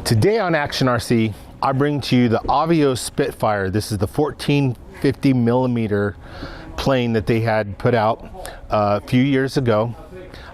Today on Action RC, I bring to you the AVIOS Spitfire. This is the 1450 millimeter plane that they had put out a few years ago.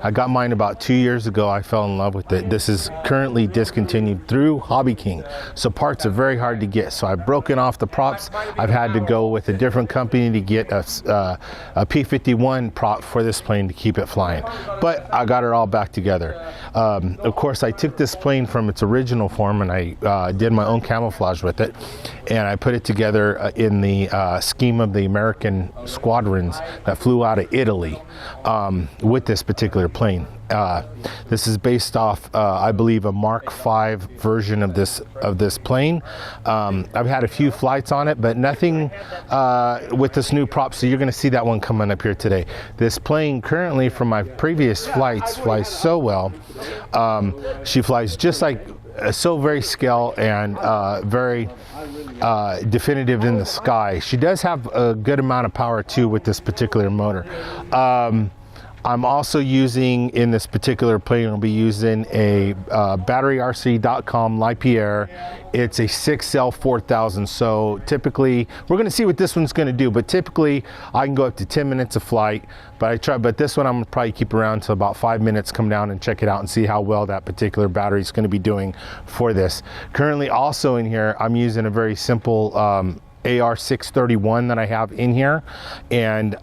I got mine about 2 years ago. I fell in love with it. This is currently discontinued through Hobby King, so parts are very hard to get. So I've broken off the props. I've had to go with a different company to get a P51 prop for this plane to keep it flying. But I got it all back together. Of course, I took this plane from its original form and I did my own camouflage with it, and I put it together in the scheme of the American squadrons that flew out of Italy with this particular plane. This is based off, I believe, a Mark V version of this plane. I've had a few flights on it, but nothing with this new prop. So you're going to see that one coming up here today. This plane currently, from my previous flights, flies so well. She flies just like so very scale and very definitive in the sky. She does have a good amount of power too with this particular motor. I'm also using, in this particular plane, I'll be using a batteryrc.com Lipiair. It's a 6L4000. So typically, we're going to see what this one's going to do, but typically I can go up to 10 minutes of flight. But this one I'm going to probably keep around until about 5 minutes, come down and check it out and see how well that particular battery is going to be doing for this. Currently also in here, I'm using a very simple AR631 that I have in here, and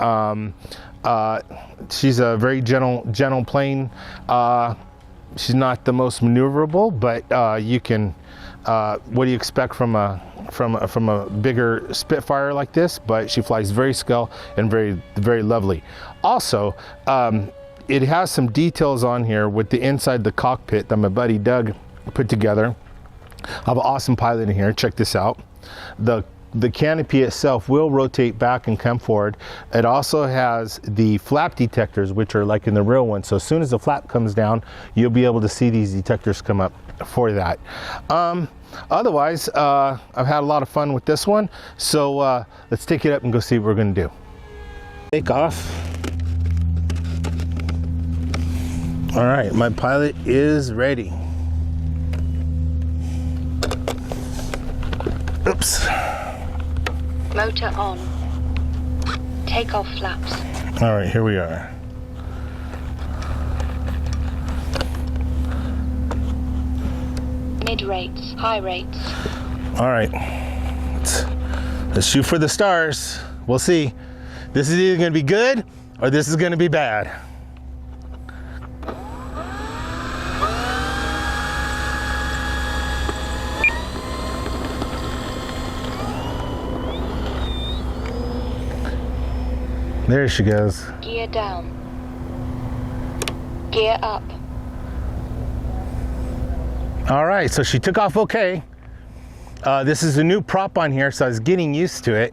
she's a very gentle plane. She's not the most maneuverable, but you can. What do you expect from a bigger Spitfire like this? But she flies very scale and very lovely. Also, it has some details on here with the inside the cockpit that my buddy Doug put together. I have an awesome pilot in here. Check this out. The canopy itself will rotate back and come forward. It also has the flap detectors, which are like in the real one. So as soon as the flap comes down, you'll be able to see these detectors come up for that. Otherwise, I've had a lot of fun with this one. So let's take it up and go see what we're going to do. Take off. All right, my pilot is ready. Oops. Motor on. Takeoff flaps. All right, here we are. Mid rates, high rates. All right, let's shoot for the stars. We'll see. This is either going to be good or this is going to be bad. There she goes. Gear down. Gear up. All right, so she took off okay. This is a new prop on here, so I was getting used to it.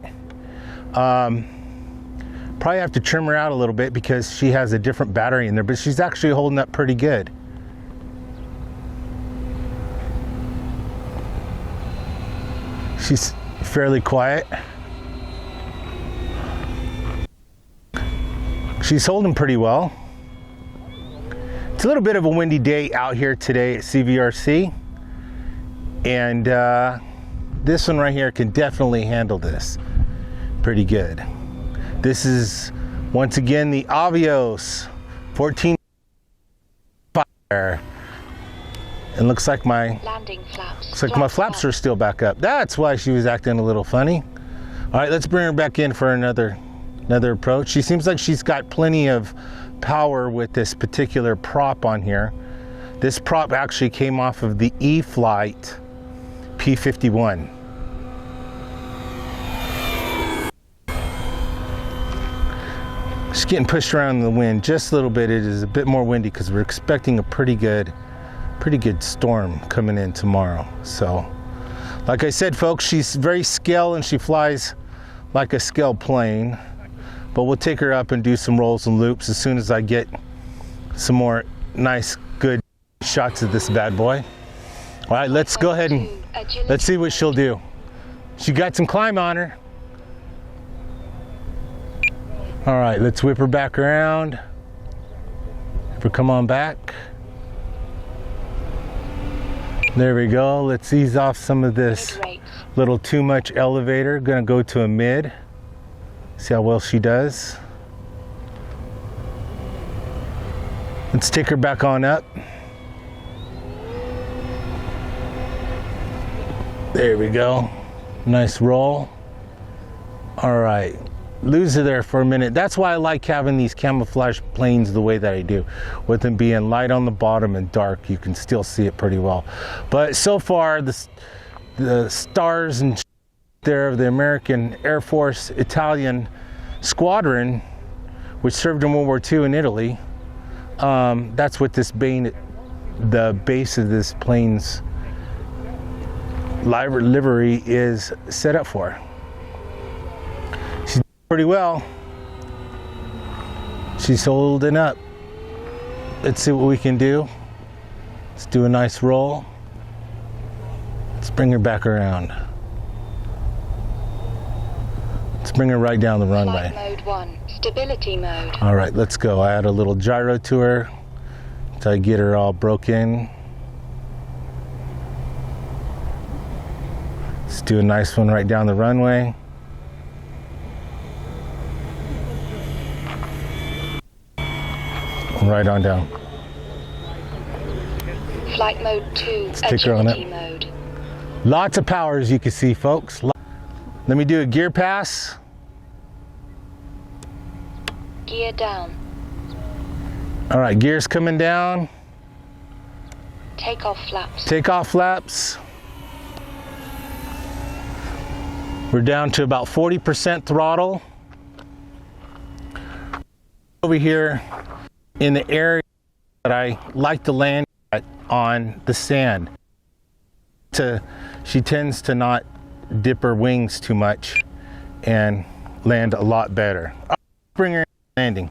Probably have to trim her out a little bit because she has a different battery in there, but she's actually holding up pretty good. She's fairly quiet. She's holding pretty well. It's a little bit of a windy day out here today at CVRC, and this one right here can definitely handle this pretty good. This is once again the AVIOS 1450. It looks like my landing flaps. Looks like my flaps are still back up. That's why she was acting a little funny. All right, let's bring her back in for another approach. She seems like she's got plenty of power with this particular prop on here. This prop actually came off of the E-Flight P51. She's getting pushed around in the wind just a little bit. It is a bit more windy because we're expecting a pretty good storm coming in tomorrow. So, like I said, folks, she's very scale and she flies like a scale plane. But we'll take her up and do some rolls and loops as soon as I get some more nice, good shots of this bad boy. All right, let's go ahead and let's see what she'll do. She got some climb on her. All right, let's whip her back around. Have her come on back. There we go. Let's ease off some of this Mid-rates. little too much elevator. Gonna go to a mid. See how well she does. Let's take her back on up. There we go. Nice roll. All right. Lose her there for a minute. That's why I like having these camouflage planes the way that I do. With them being light on the bottom and dark, you can still see it pretty well. But so far, the stars and there of the American Air Force Italian squadron, which served in World War II in Italy, that's what this the base of this plane's livery is set up for. She's doing pretty well. She's holding up. Let's see what we can do. Let's do a nice roll. Let's bring her back around. Let's bring her right down the runway. Flight mode 1, stability mode. All right, let's go. I add a little gyro to her until I get her all broken. Let's do a nice one right down the runway. Right on down. Flight mode 2, take her on agility mode. Lots of power, as you can see, folks. Let me do a gear pass. Gear down. All right, gear's coming down. Take off flaps. Take off flaps. We're down to about 40% throttle. Over here in the area that I like to land at on the sand. She tends to not dip her wings too much and land a lot better. I'll bring her in landing.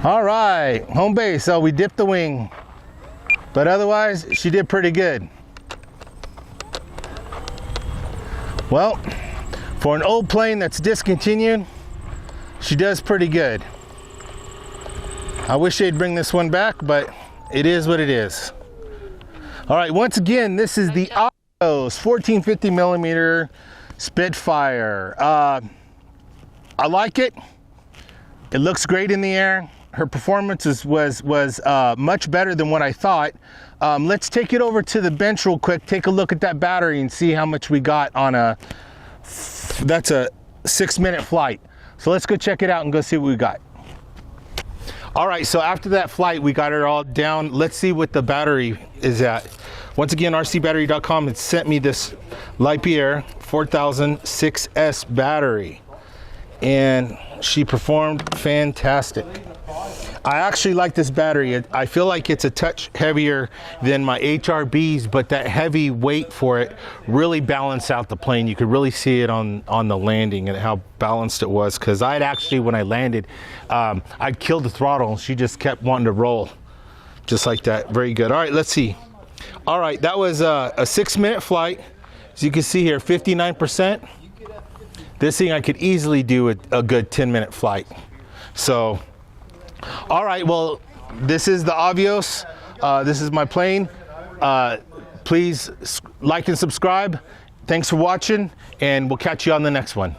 All right, home base. So we dipped the wing, but otherwise she did pretty good. Well, for an old plane that's discontinued, she does pretty good. I wish they'd bring this one back, but it is what it is. All right, once again, this is the AVIOS 1450mm Spitfire. I like it. It looks great in the air. Her performance was much better than what I thought. Let's take it over to the bench real quick, take a look at that battery and see how much we got on that's a 6-minute flight. So let's go check it out and go see what we got. All right, so after that flight, we got her all down. Let's see what the battery is at. Once again, rcbattery.com has sent me this Lipiair 4006S battery, and she performed fantastic. I actually like this battery. I feel like it's a touch heavier than my HRBs, but that heavy weight for it really balanced out the plane. You could really see it on the landing and how balanced it was, because I'd actually, when I landed, I'd killed the throttle. She just kept wanting to roll just like that. Very good. All right, let's see. All right, that was a 6-minute flight. As you can see here, 59%. This thing I could easily do a good 10-minute flight. So, all right, well, this is the AVIOS. This is my plane. Please like and subscribe. Thanks for watching, and we'll catch you on the next one.